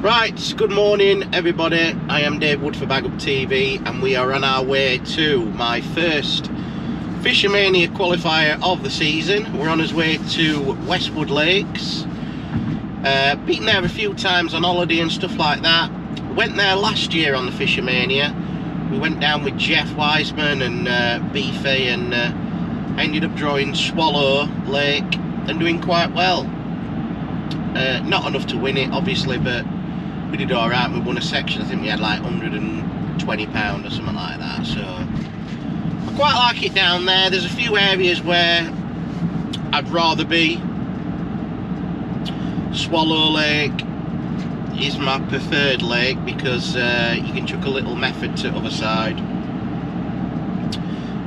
Right, good morning everybody. I am Dave Wood for Baguptv and we are on our way to my first Fish O Mania Qualifier of the season. We're on our way to Westwood Lakes. Been there a few times on holiday and stuff like that. Went there last year on the Fish O Mania. We went down with Jeff Wiseman and Beefy and ended up drawing Swallow Lake and doing quite well. Not enough to win it obviously, but we did alright. We won a section. I think we had like £120 or something like that, so I quite like it down there. There's a few areas where I'd rather be. Swallow Lake is my preferred lake because you can chuck a little method to the other side,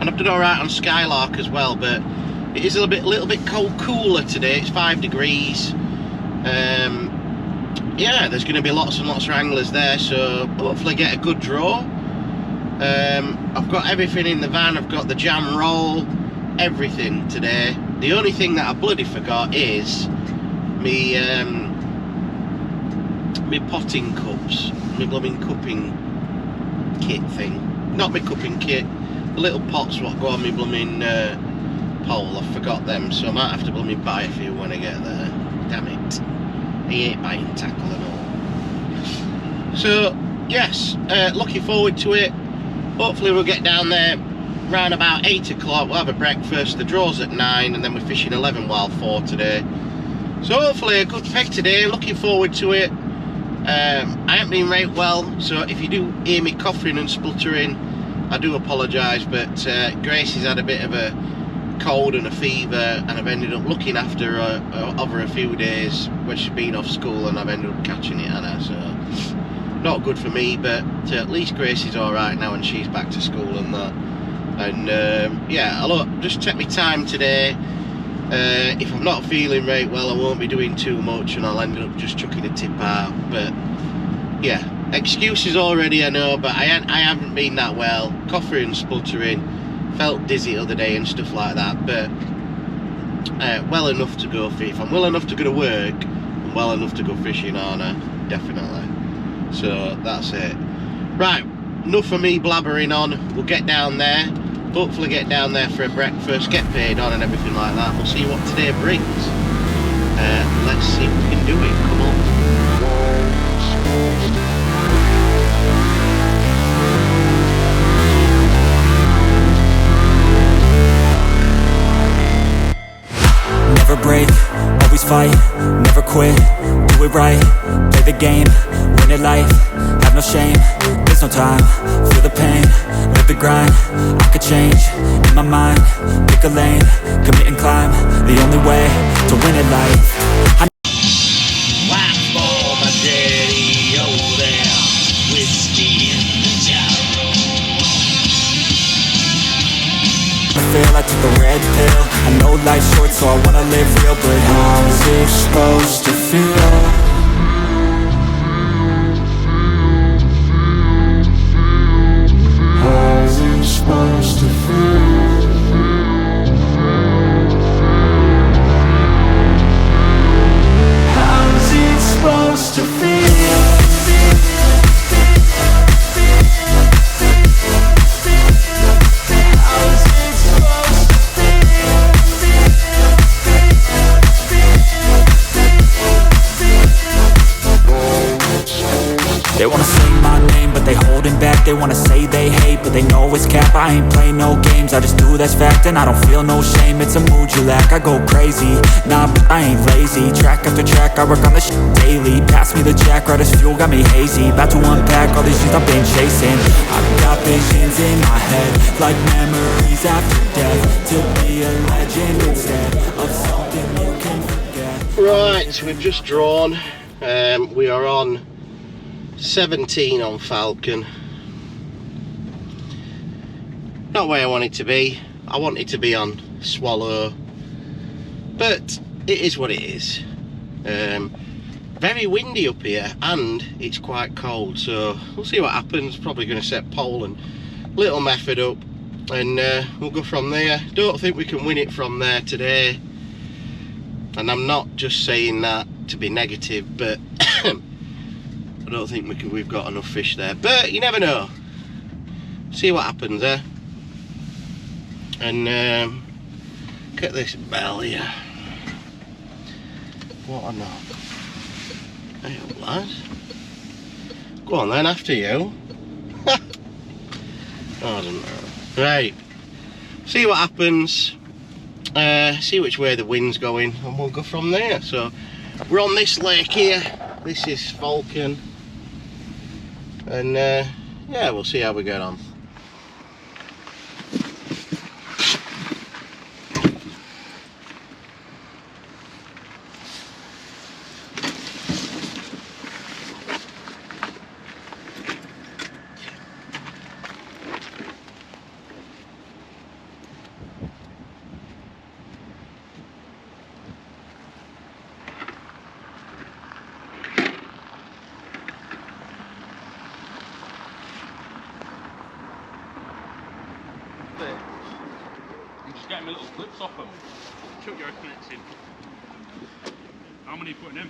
and I've done alright on Skylark as well, but it is a little bit cooler today. It's 5 degrees. Yeah, there's going to be lots and lots of anglers there, so hopefully get a good draw. I've got everything in the van. I've got the jam roll, everything today. The only thing that I bloody forgot is me potting cups, my blooming cupping kit thing. Not my cupping kit, the little pots what go on my blooming pole. I forgot them, so I might have to blooming buy a few when I get there. Damn it. I hate buying tackle and all. So yes, looking forward to it. Hopefully we'll get down there round about 8 o'clock. We'll have a breakfast. The draw's at 9 and then we're fishing 11 while 4 today. So hopefully a good peg today. Looking forward to it. I haven't been right well, so if you do hear me coughing and spluttering, I do apologise, but Gracie's had a bit of a cold and a fever, and I've ended up looking after her over a few days when she's been off school, and I've ended up catching it on her, so not good for me, but at least Gracie's alright now and she's back to school and that. And yeah, I'll just take my time today. If I'm not feeling right well, I won't be doing too much and I'll end up just chucking a tip out, but yeah, excuses already I know, but I haven't been that well, coughing and spluttering, felt dizzy the other day and stuff like that, but well enough to go fish. If I'm well enough to go to work, I'm well enough to go fishing, aren't I? Definitely. So that's it. Right, enough of me blabbering on. We'll get down there, hopefully get down there for a breakfast, get paid on and everything like that. We'll see what today brings. Let's see if we can do it. Come on. Never break, always fight, never quit, do it right, play the game, win it life, have no shame, there's no time, feel the pain, live the grind, I could change, in my mind, pick a lane, commit and climb, the only way to win it life. Wax for my daddy, oh there, whiskey in the jarro. I feel I took a red pill, I know life's short so I wanna live real, but how is it supposed to feel? How's it supposed to feel? How's it supposed to feel? They wanna say my name, but they holding back. They wanna say they hate, but they know it's cap. I ain't play no games, I just do that's fact. And I don't feel no shame, it's a mood you lack. I go crazy, nah, but I ain't lazy. Track after track, I work on this shit daily. Pass me the jack, right as fuel, got me hazy. About to unpack all these shit I've been chasing. I've got visions in my head, like memories after death. To be a legend instead of something you can forget. Right, so we've just drawn. We are on 17 on Falcon. Not where I want it to be. I want it to be on Swallow, but it is what it is. Very windy up here and it's quite cold, so we'll see what happens. Probably going to set pole and little method up and we'll go from there. Don't think we can win it from there today, and I'm not just saying that to be negative, but I don't think we've got enough fish there, but you never know. See what happens there. And look at this bell here. What a knob. Hey up, lad. Go on then, after you. Oh, I don't know. Right. See what happens. See which way the wind's going, and we'll go from there. So we're on this lake here. This is Falcon. And yeah, we'll see how we get on. Get him a little clips off him. Chuck your connects in. How many are you putting in?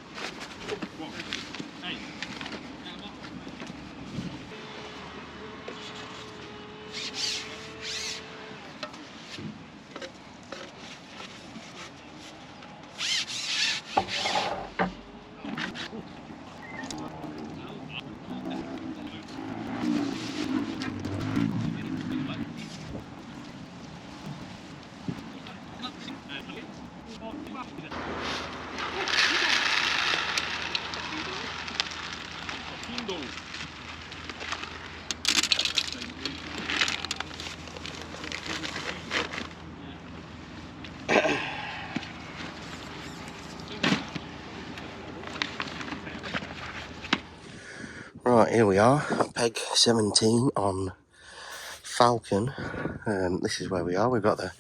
What? 8? Right, here we are, peg 17 on Falcon. This is where we are. We've got the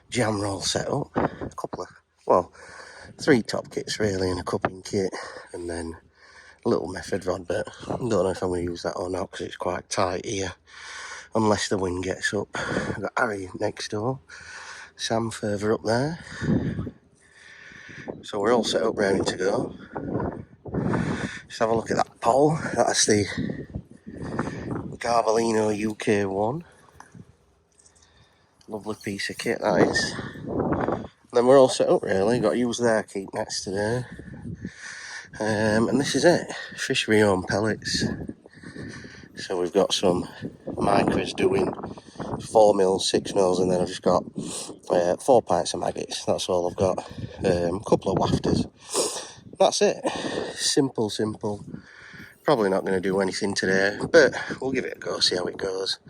jam roll set up, a couple of, well, 3 top kits really, and a cupping kit, and then a little method rod, but I don't know if I'm going to use that or not because it's quite tight here, unless the wind gets up. I've got Harry next door, Sam further up there, so we're all set up ready to go. Just have a look at that pole. That's the Garvalino UK1. Lovely piece of kit that is. Then we're all set up really. Got to use their keep next today. And this is it. Fish Reome pellets. So we've got some micros doing 4 mils, 6 mils, and then I've just got 4 pints of maggots. That's all I've got. A couple of wafters. That's it. Simple. Probably not going to do anything today, but we'll give it a go, see how it goes.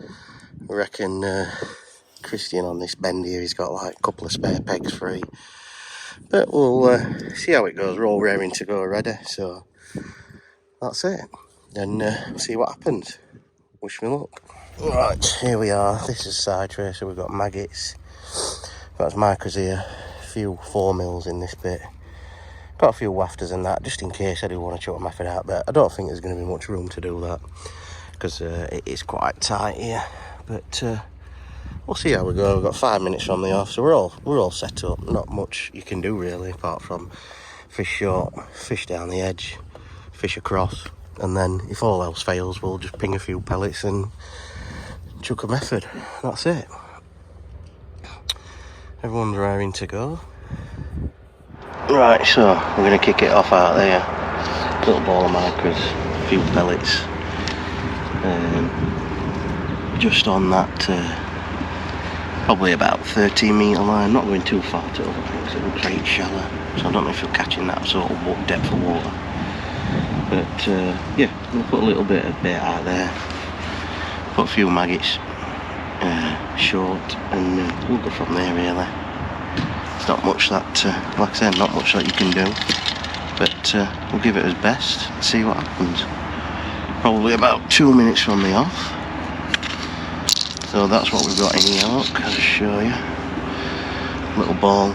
I reckon Christian on this bend here, he's got like a couple of spare pegs free. But we'll see how it goes. We're all raring to go ready, so that's it. And see what happens. Wish me luck. Right, here we are. This is side tray, so we've got maggots. That's micros here. A few 4 mils in this bit. Got a few wafters and that, just in case I do want to chuck a method out, but I don't think there's going to be much room to do that because it is quite tight here. But we'll see how we go. We've got 5 minutes from the off, so we're all set up. Not much you can do really, apart from fish short, fish down the edge, fish across, and then if all else fails, we'll just ping a few pellets and chuck a method. That's it. Everyone's raring to go. Right, so we're going to kick it off out there. Little ball of micros, a few pellets. Just on that, probably about 13 metre line, not going too far to over, because it looks very shallow. So I don't know if you're catching that sort of depth of water. But yeah, we'll put a little bit of bait out there. Put a few maggots short, and we'll go from there really. Not much that, like I said, not much that you can do, but we'll give it as best, see what happens. Probably about 2 minutes from the off, so that's what we've got in here. Look, I'll show you. Little ball,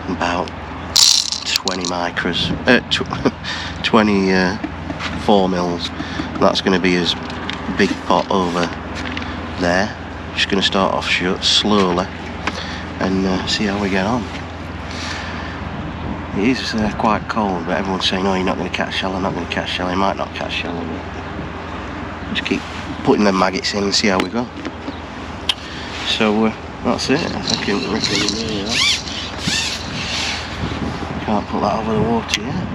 about 20 micros, 24 mils. That's going to be his big pot over there. Just going to start off slowly and see how we get on. It is quite cold, but everyone's saying, oh, you're not going to catch shallow, not going to catch shallow. You might not catch shallow, but just keep putting the maggots in and see how we go. So that's it. I think we're ripping in here. Can't put that over the water yet.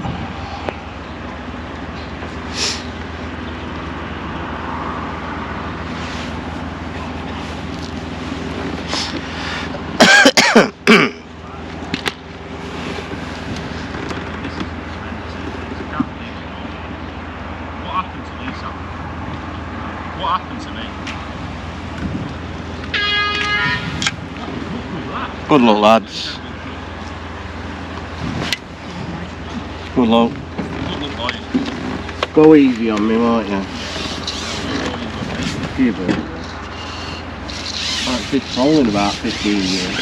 What happened to me? Good luck, lads. Good luck. Good luck, boys. Go easy on me, won't you? Give it. I've fished pole in about 15 years.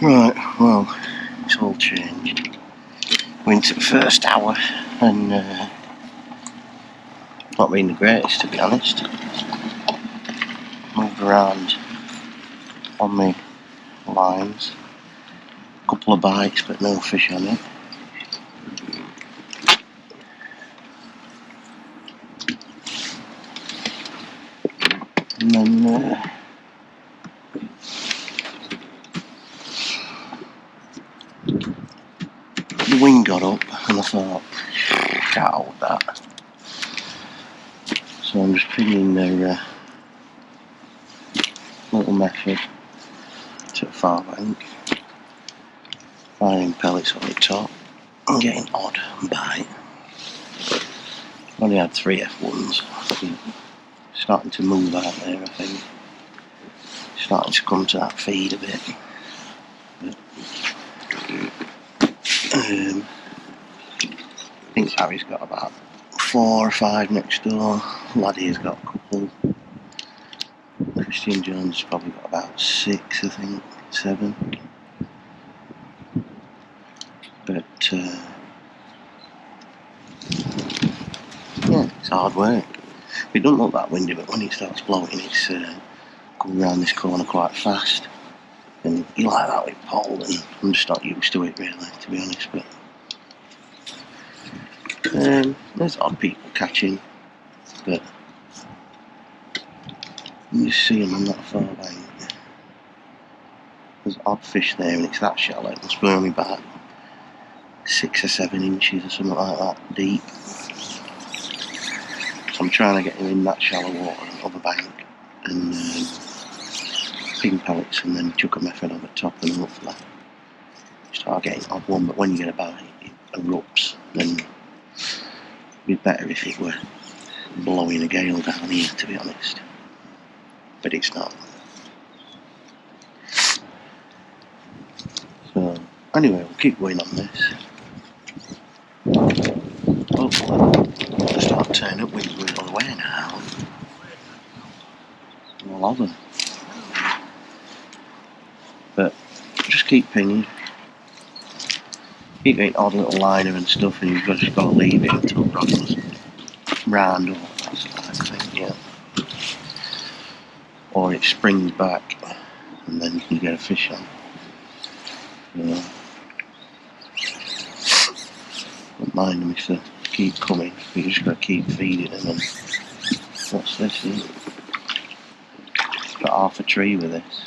Right, well, it's all changed. We're into the first hour and not been the greatest, to be honest. Moved around on the lines, a couple of bites but no fish on it. And then the wind got up and I thought, can't hold that. So I'm just pinging their little method to the far bank, firing pellets on the top and getting odd and bite. Only had 3 F1s. Starting to move out there, I think. Starting to come to that feed a bit. But, I think Harry's got about 4 or 5 next door. Laddie's got a couple. Christian John's probably got about 6, I think, 7. But yeah, it's hard work. It doesn't look that windy, but when it starts blowing, it's going around this corner quite fast. And you like that with pole, and I'm just not used to it really, to be honest. But there's odd people catching, but you just see them on that far bank. There's odd fish there, and it's that shallow. It must be only about 6 or 7 inches or something like that deep. So I'm trying to get him in that shallow water on the bank and ping pellets and then chuck a method over the top and hopefully start getting odd one. But when you get a bite, it erupts. Then it'd be better if it were blowing a gale down here, to be honest. But it's not. Anyway, we'll keep going on this. Hopefully, they'll start turning up winds going the other way now. We'll have them. But just keep pinging. Keep getting odd little liner and stuff, and you've just got to leave it until it goes round or that thing, yeah. Or it springs back, and then you can get a fish on. Yeah. Don't mind them if they keep coming. You just got to keep feeding them. And what's this? Got half a tree with this.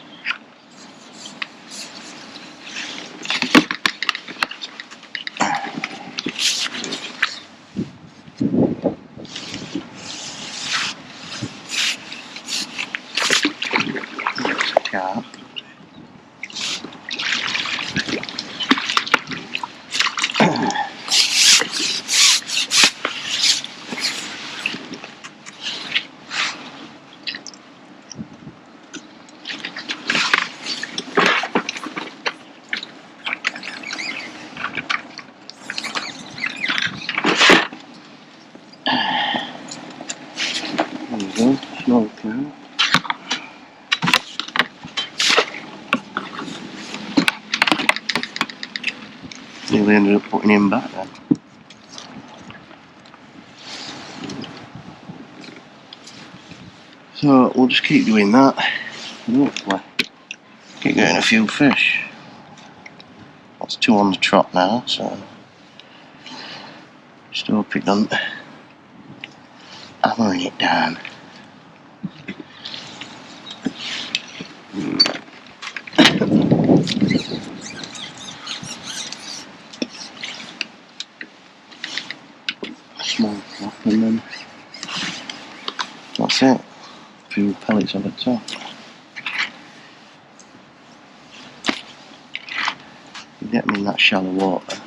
There's a carp. There we go, small carp. Nearly ended up putting him back then. So we'll just keep doing that and hopefully keep getting a few fish. That's 2 on the trot now, so just hope it doesn't hammering it down. Small flop and then that's it. A few pellets on the top. You get me in that shallow water.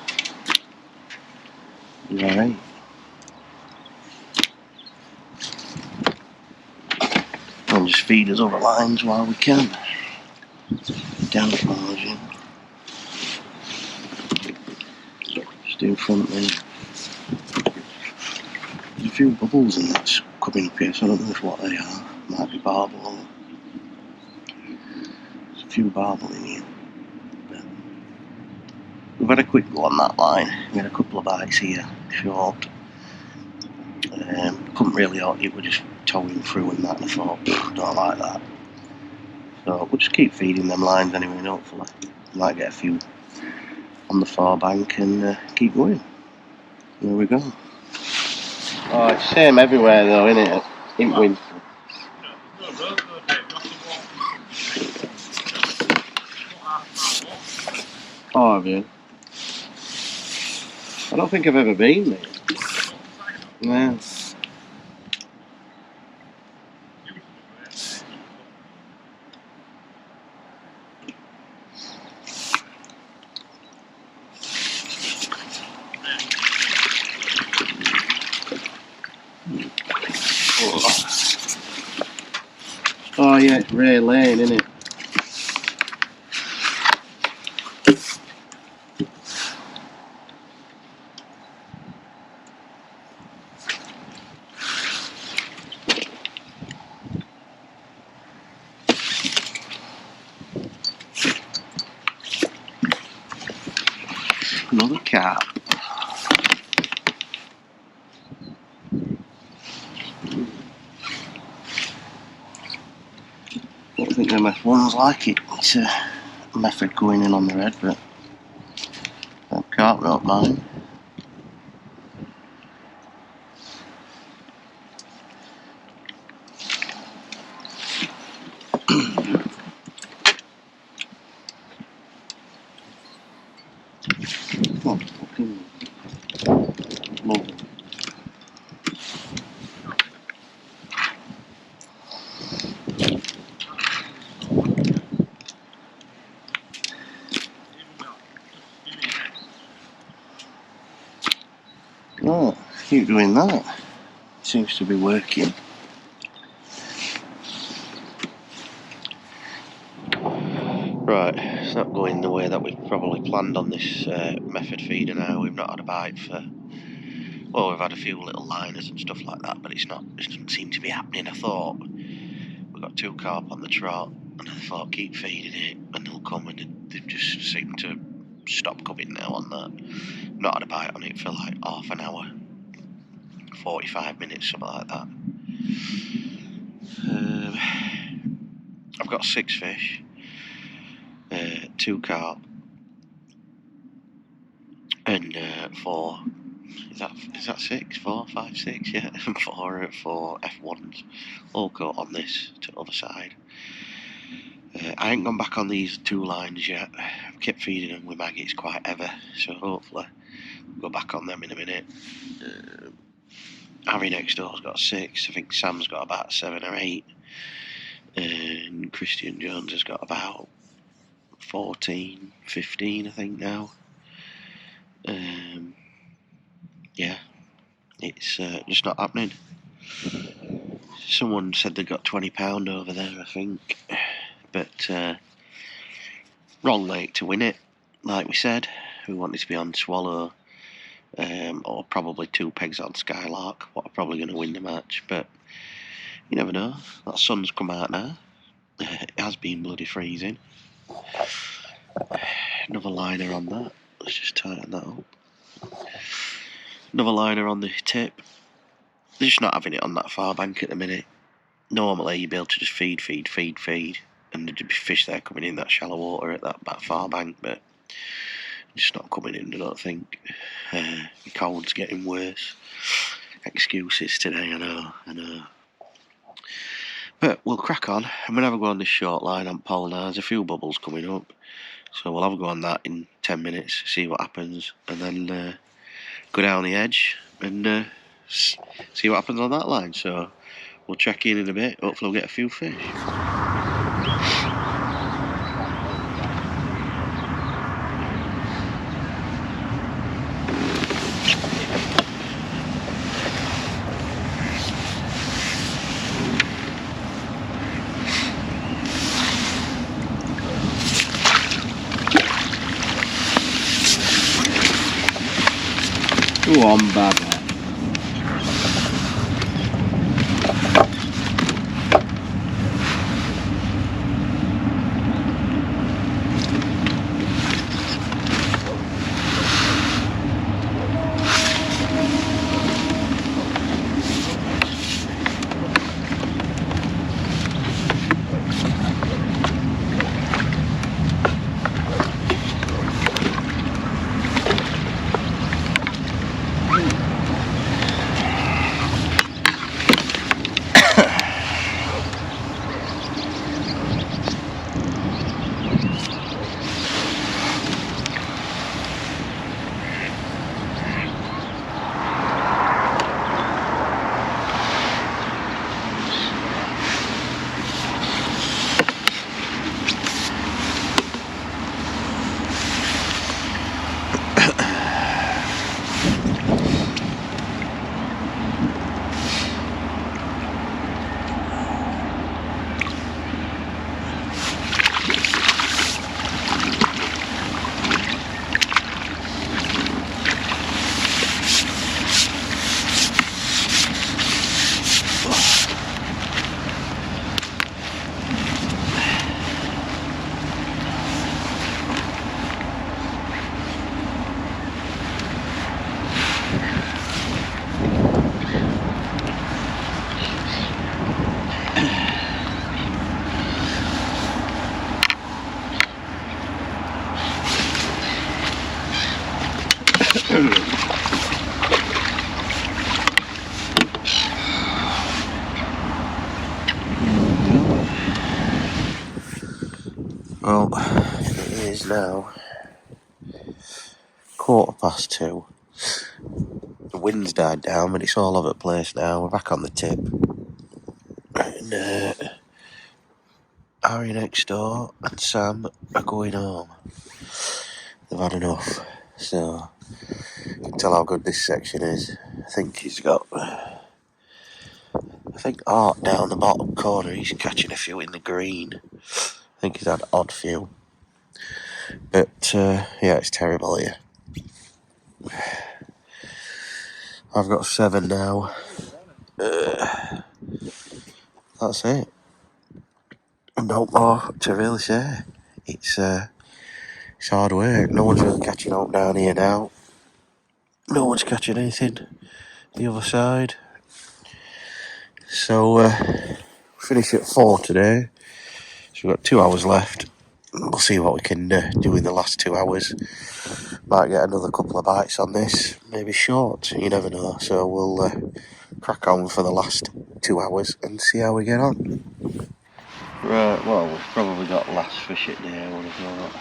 You're alright. And just feed us other lines while we can. Down the margin. Just in front there. There's a few bubbles in that's coming up here, so I don't know if what they are. Might be barbel or there's a few barbel in here. But we've had a quick go on that line. We had a couple of bites here, short. Couldn't really hurt it, we're just towing through and that, and I thought, don't like that. So we'll just keep feeding them lines anyway, and hopefully might get a few on the far bank and keep going. There we go. Oh, it's the same everywhere though, isn't it? In winter. Oh, have you? I don't think I've ever been there. Yeah. Oh yeah, it's Ray Lane, isn't it? Another carp. I don't think them F1s like it. It's a method going in on the red, but that carp don't mind. Oh, fucking love. Oh, keep doing that. Seems to be working. Right, it's not going the way that we probably planned on this method feeder now. We've not had a bite for, well, we've had a few little liners and stuff like that, but it doesn't seem to be happening. I thought we've got 2 carp on the trot, and I thought keep feeding it and they'll come, and they just seem to stop coming now on that. Not had a bite on it for like half an hour, 45 minutes, something like that. I've got 6 fish, 2 carp, and 4. Is that 6? 4, 5, 6? Yeah, 4 F1s, all caught on this to the other side. I ain't gone back on these 2 lines yet. I've kept feeding them with maggots quite ever, so hopefully I'll go back on them in a minute. Harry next door's got 6. I think Sam's got about 7 or 8. And Christian Jones has got about 14, 15, I think now. Yeah, it's just not happening. Someone said they got £20 over there, I think. But wrong lake to win it, like we said. We wanted to be on Swallow, or probably 2 pegs on Skylark, what are probably going to win the match, but you never know. That sun's come out now. It has been bloody freezing. Another liner on that. Let's just tighten that up. Another liner on the tip. They're just not having it on that far bank at the minute. Normally you'd be able to just feed, and there'd be fish there coming in that shallow water at that far bank, but just not coming in, I don't think. The cold's getting worse. Excuses today, I know. But we'll crack on. I'm going to have a go on this short line on pole now. There's a few bubbles coming up, so we'll have a go on that in 10 minutes, see what happens, and then go down the edge and see what happens on that line. So we'll check in a bit. Hopefully we'll get a few fish. Go on, Baba. Well, it is now 2:15. The wind's died down, but it's all over the place now. We're back on the tip. And Harry next door and Sam are going home. They've had enough. So, you can tell how good this section is. I think he's got... I think Art down the bottom corner, he's catching a few in the green. I think he's had odd few. But yeah, it's terrible here. I've got 7 now. That's it. No more to really say. It's hard work. No one's really catching up down here now. No one's catching anything the other side. So finish at 4 today. So we've got 2 hours left. We'll see what we can do in the last 2 hours. Might get another couple of bites on this. Maybe short. You never know. So we'll crack on for the last 2 hours and see how we get on. Right, well, we've probably got last fish at day, I would have thought.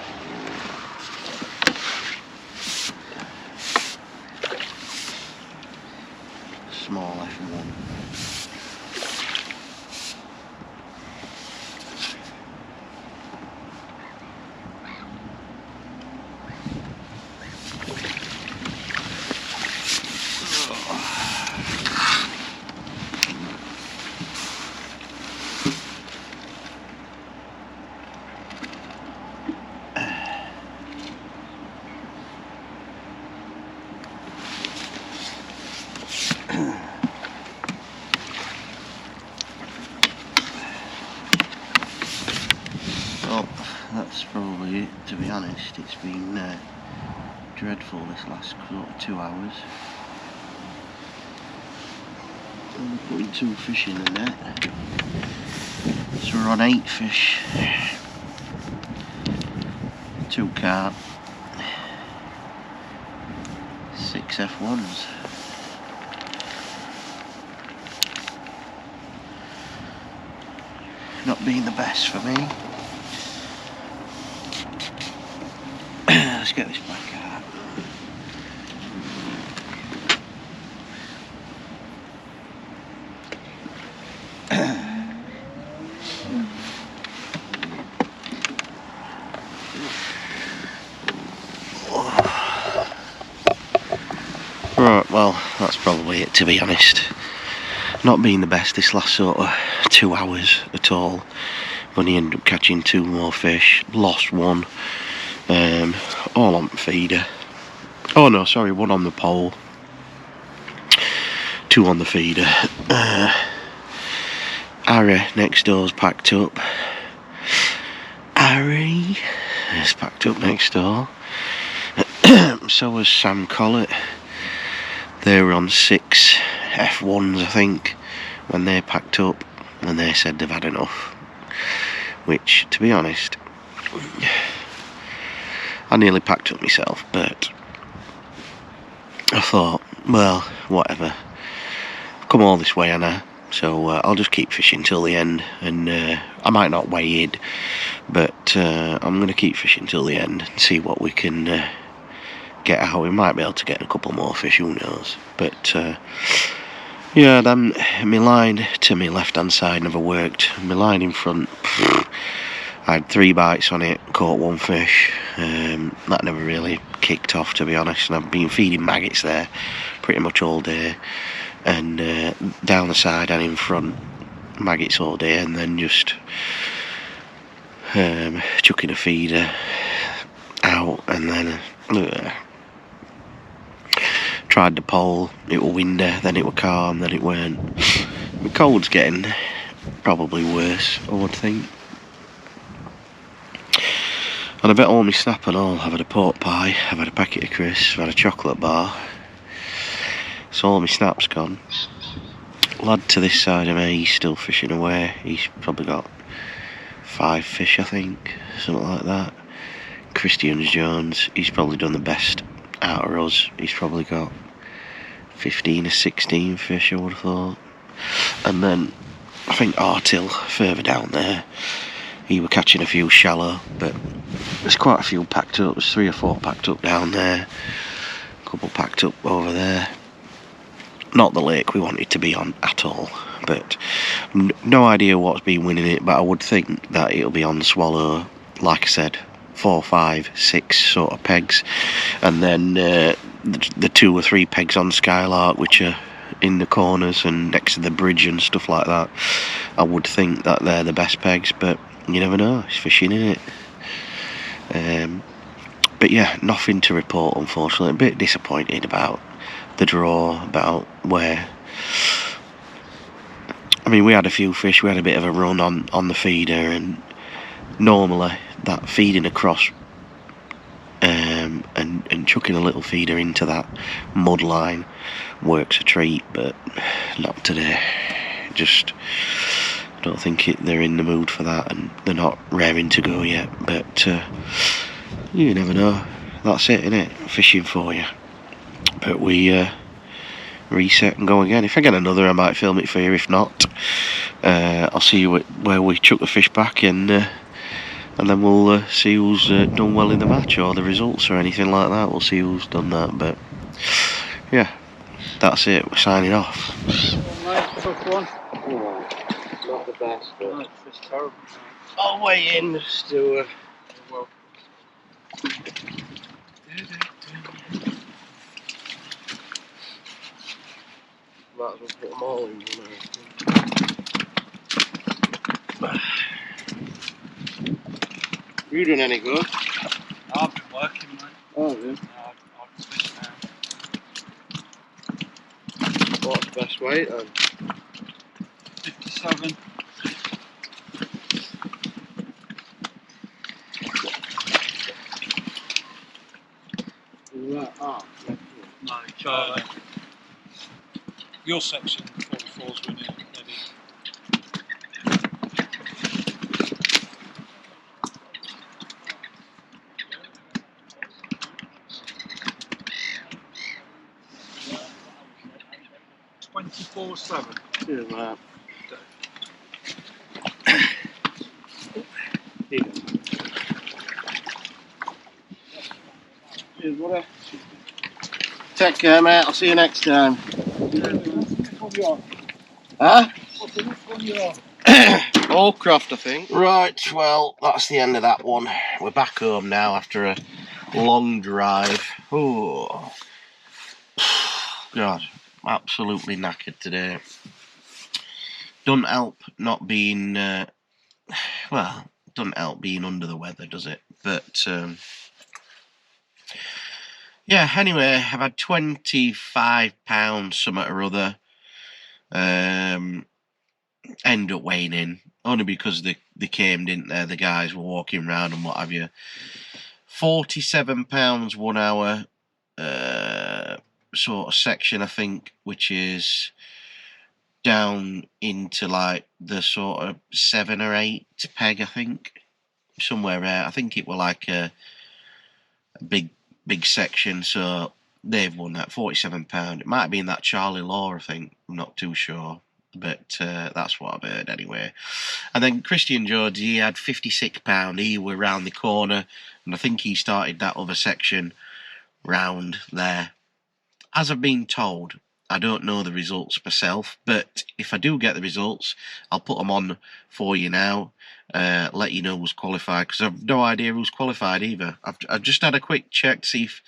Small F1. Well, that's probably it, to be honest. It's been dreadful this last sort of 2 hours. I'm putting 2 fish in the net. So we're on 8 fish. 2 carp. 6 F1s. Not being the best for me. Let's get this back out. Right, well, that's probably it, to be honest. Not being the best this last sort of 2 hours at all. Only ended up catching 2 more fish. Lost 1. All on feeder. Oh no, sorry, 1 on the pole. 2 on the feeder. Harry next door's packed up. Harry is packed up next door. So was Sam Collett. They were on 6 F1s, I think, when they packed up, and they said they've had enough. Which, to be honest, I nearly packed up myself, but I thought, well, whatever. I've come all this way, Anna, so I'll just keep fishing till the end, and I might not weigh in, but I'm going to keep fishing till the end and see what we can get out. We might be able to get a couple more fish, who knows, but yeah, then my line to my left hand side never worked. My line in front, I had 3 bites on it, caught 1 fish. That never really kicked off, to be honest, and I've been feeding maggots there pretty much all day, and down the side and in front, maggots all day, and then just chucking a feeder out, and then tried the pole. It were windy, then it were calm, then it weren't. The cold's getting probably worse, I would think. And I bet all my snap and all. I've had a pork pie, I've had a packet of crisps, I've had a chocolate bar. So all my snap's gone. Lad to this side of me, he's still fishing away. He's probably got 5 fish, I think, something like that. Christian Jones, he's probably done the best out of us. He's probably got 15 or 16 fish, I would have thought. And then I think Artil further down there, he were catching a few shallow, but there's quite a few packed up. There's 3 or 4 packed up down there, a couple packed up over there. Not the lake we wanted to be on at all, but no idea what's been winning it, but I would think that it'll be on Swallow, like I said, 4, 5, 6 sort of pegs, and then the 2 or 3 pegs on Skylark, which are in the corners and next to the bridge and stuff like that. I would think that they're the best pegs, but you never know, it's fishing, isn't it? But yeah, nothing to report, unfortunately. A bit disappointed about the draw, about where... I mean, we had a few fish, we had a bit of a run on the feeder, and normally that feeding across and chucking a little feeder into that mud line works a treat, but not today. Just don't think they're in the mood for that, and they're not raring to go yet, but you never know. That's it, innit? Fishing for you. But we reset and go again. If I get another, I might film it for you. If not, I'll see you where we chuck the fish back, and then we'll see who's done well in the match, or the results, or anything like that. We'll see who's done that. But yeah, that's it. We're signing off. Nice, tough one. Oh, not the best, but It's terrible. I'll weigh in just to. Well, Might as well put them all in one. You doing any good? I've been working, mate. Oh, yeah. I've fished now. What's the best weight then? 57. Right. Ah, yeah. No, your section 44's winning. Ready. $24.7. Cheers, mate. Cheers, buddy. Take care, mate. I'll see you next time. Huh? Allcroft, I think. Right, well, that's the end of that one. We're back home now after a long drive. Oh, God, absolutely knackered today. Doesn't help not being, well, doesn't help being under the weather, does it? But, yeah, anyway, I've had £25 something or other. End up weighing in, only because they came, didn't they? The guys were walking around and what have you. £47 1 hour, sort of section, I think, which is down into like the sort of 7 or 8 peg, I think, somewhere there. I think it were like a big section, so they've won that £47. It might have been that Charlie Law, I think. I'm not too sure, but that's what I've heard anyway. And then Christian George, he had £56. He were round the corner, and I think he started that other section round there. As I've been told, I don't know the results myself, but if I do get the results, I'll put them on for you now. Let you know who's qualified, because I've no idea who's qualified either. I've just had a quick check to see if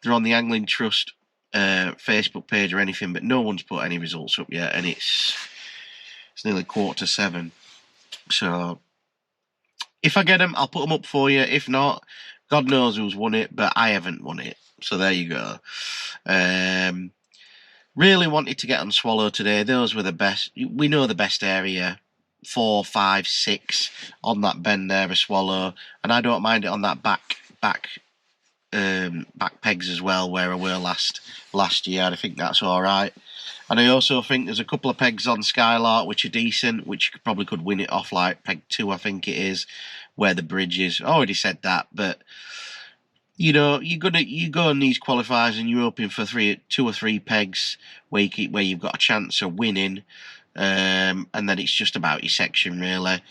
they're on the Angling Trust Facebook page or anything, but no one's put any results up yet, and it's nearly 7:15. So if I get them, I'll put them up for you. If not, God knows who's won it, but I haven't won it. So there you go. Really wanted to get on Swallow today. Those were the best. We know the best area. 4, 5, 6 on that bend there, a Swallow, and I don't mind it on that back pegs as well, where I were last year. I think that's all right. And I also think there's a couple of pegs on Skylark which are decent, which you probably could win it off, like peg 2, I think it is, where the bridge is. I already said that, but you know, you go on these qualifiers and you're hoping for 2 or 3 pegs where you've got a chance of winning, and then it's just about your section really.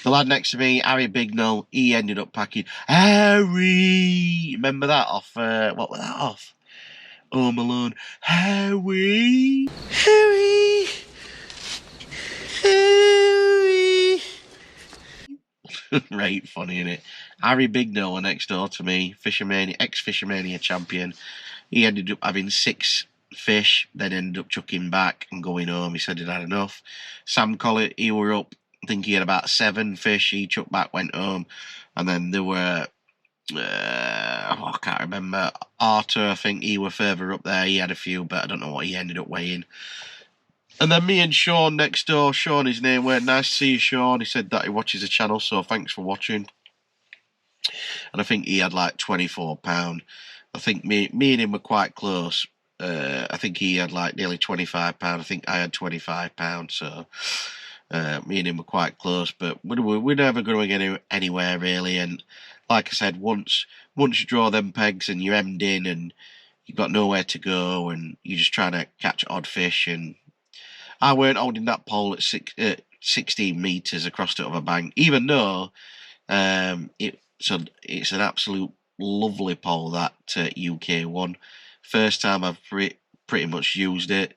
The lad next to me, Harry Bignell, he ended up packing. Harry, remember that off? What was that off? Home Alone. Harry. Right, funny, innit? Harry Bignell next door to me, ex-Fish O Mania champion. He ended up having 6 fish, then ended up chucking back and going home. He said he'd had enough. Sam Collett, he were up, I think he had about 7 fish. He chucked back, went home, and then there were I can't remember. Arthur, I think he were further up there. He had a few, but I don't know what he ended up weighing. And then me and Sean next door. Sean, his name went. Nice to see you, Sean. He said that he watches the channel, so thanks for watching. And I think he had like £24. I think me and him were quite close. I think he had like nearly £25. I think I had £25. So me and him were quite close, but we're never going anywhere really. And like I said, once you draw them pegs and you're hemmed in and you've got nowhere to go and you're just trying to catch odd fish, and I weren't holding that pole at 16 metres across the other bank, even though it's an absolute lovely pole, that UK one. First time I've pretty much used it.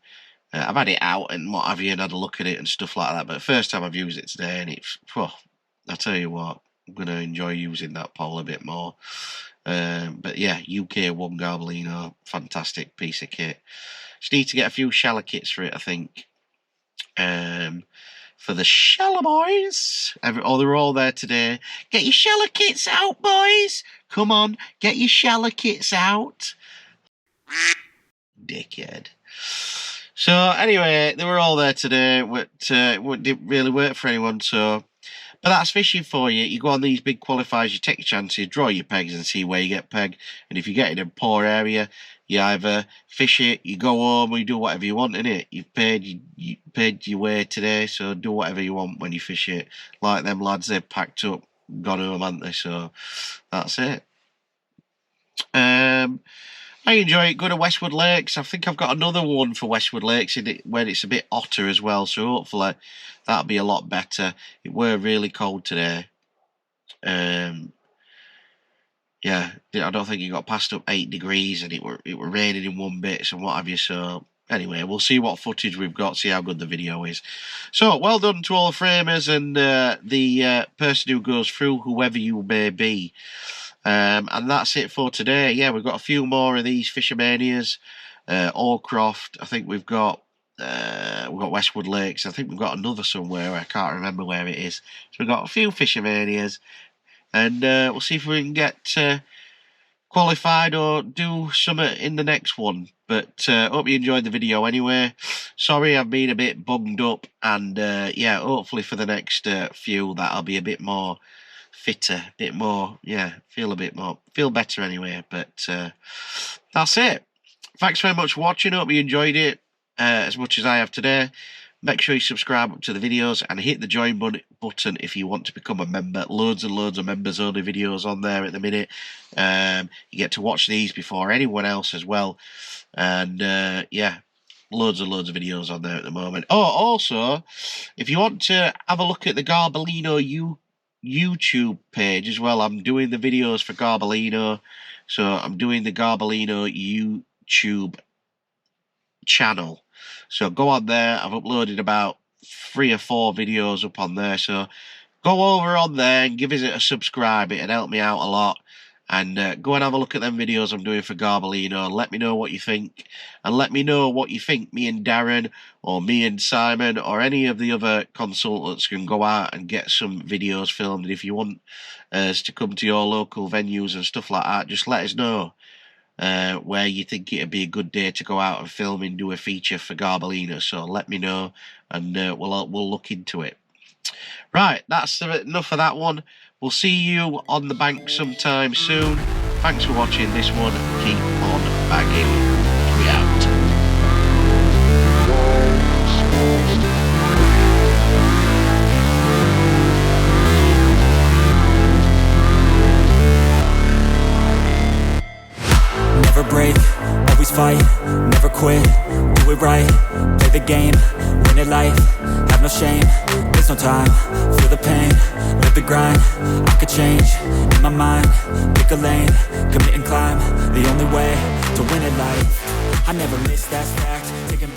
I've had it out and what have you, and had a look at it and stuff like that, but first time I've used it today, and it's, I tell you what, I'm going to enjoy using that pole a bit more. But yeah, UK 1 Garbolino, fantastic piece of kit. Just need to get a few shallow kits for it, I think. For the shallow boys. They're all there today. Get your shallow kits out, boys. Come on, get your shallow kits out. Dickhead. So anyway, they were all there today. It didn't really work for anyone, so... But that's fishing for you. You go on these big qualifiers, you take your chances, draw your pegs and see where you get pegged. And if you get in a poor area, you either fish it, you go home, or you do whatever you want, innit? You've paid your way today, so do whatever you want when you fish it. Like them lads, they've packed up, gone home, haven't they? So that's it. I enjoy it. Go to Westwood Lakes. I think I've got another one for Westwood Lakes where it's a bit hotter as well, so hopefully that'll be a lot better. It were really cold today. Yeah, I don't think it got past up 8 degrees, and it were raining in one bit and what have you. So anyway, we'll see what footage we've got, see how good the video is. So well done to all the framers and the person who goes through, whoever you may be. And that's it for today. Yeah, we've got a few more of these Fish O Manias. Allcroft, I think we've got Westwood Lakes. I think we've got another somewhere. I can't remember where it is. So we've got a few Fish O Manias. And we'll see if we can get qualified or do something in the next one. But hope you enjoyed the video anyway. Sorry I've been a bit bunged up. And yeah, hopefully for the next few that'll be a bit more fitter, a bit more, yeah, feel better anyway. But that's it. Thanks very much for watching. Hope you enjoyed it as much as I have today. Make sure you subscribe to the videos and hit the join button if you want to become a member. Loads and loads of members only videos on there at the minute. You get to watch these before anyone else as well. And yeah, loads and loads of videos on there at the moment. Oh, also, if you want to have a look at the Garbolino YouTube page as well, I'm doing the videos for Garbolino. So I'm doing the Garbolino YouTube channel. So go on there. I've uploaded about 3 or 4 videos up on there. So go over on there and give it a subscribe. It'd help me out a lot. And go and have a look at them videos I'm doing for Garbolino. Let me know what you think. And let me know what you think me and Darren or me and Simon or any of the other consultants can go out and get some videos filmed. And if you want us to come to your local venues and stuff like that, just let us know where you think it'd be a good day to go out and film and do a feature for Garbolino. So let me know and we'll look into it. Right, that's enough of that one. We'll see you on the bank sometime soon. Thanks for watching this one. Keep on bagging. We out. Never break, always fight, never quit, do it right, play the game, win it life, have no shame, there's no time, feel the pain, live the grind, I could change, in my mind, pick a lane, commit and climb, the only way to win it life, I never miss, that's fact, taking